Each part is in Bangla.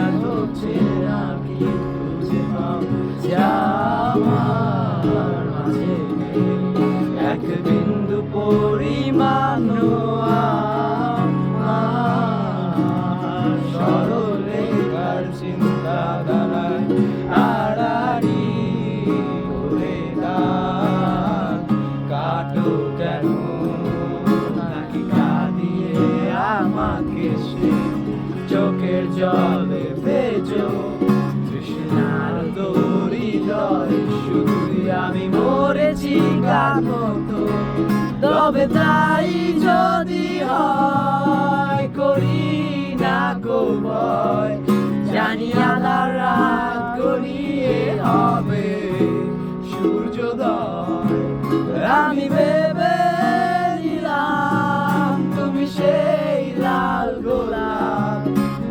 আজ হচ্ছে না কি খুঁজে পাও যা আমার মাঝে নেই। এক বিন্দু পরিমাণও আমার সরলেখার চিন্তাধারায় আড়াআড়ি করে দাগ কাটো কেন? নাকি কাঁদিয়ে আমাকে সে চোখের জলে ভেজো তৃষ্ণার হৃদয় শুধুই আমি মরেছি গান মতো। তবে তাই যদি হয় করি না গো ভয়, জানি আধার রাত গড়িয়ে হবে সূর্যোদয়। আমি ভেবে নিলাম তুমি সেই লাল গোলাপ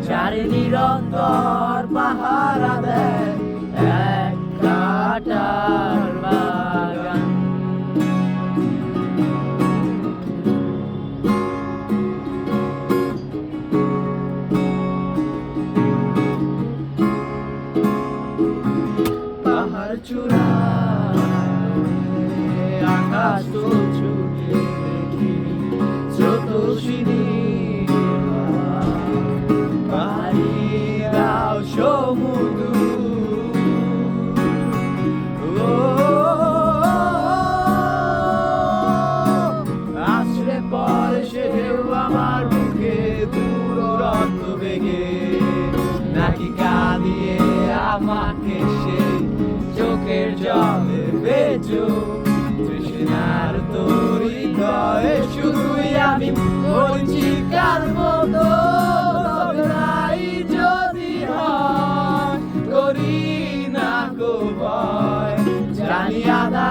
যারে নিরন্তর পাহারা দেয় এক কাঁটার বাগান। পাহাড় চূড়ায় আকাশ তো ছুটে দেখি স্রোতস্বিনী পাহাড়ি গাও সমুদ্র আছড়ে পড়ে সে ঢেউ আমার বুকে দুরন্ত বেগে। নাকি কাঁদিয়ে আমাকে সে চোখের জলে ভেজো তৃষ্ণার হৃদয়ে শুধুই আমি মরছি কার মতো। তবে তাই যদি হয় করি না গো ভয়, জানি আধা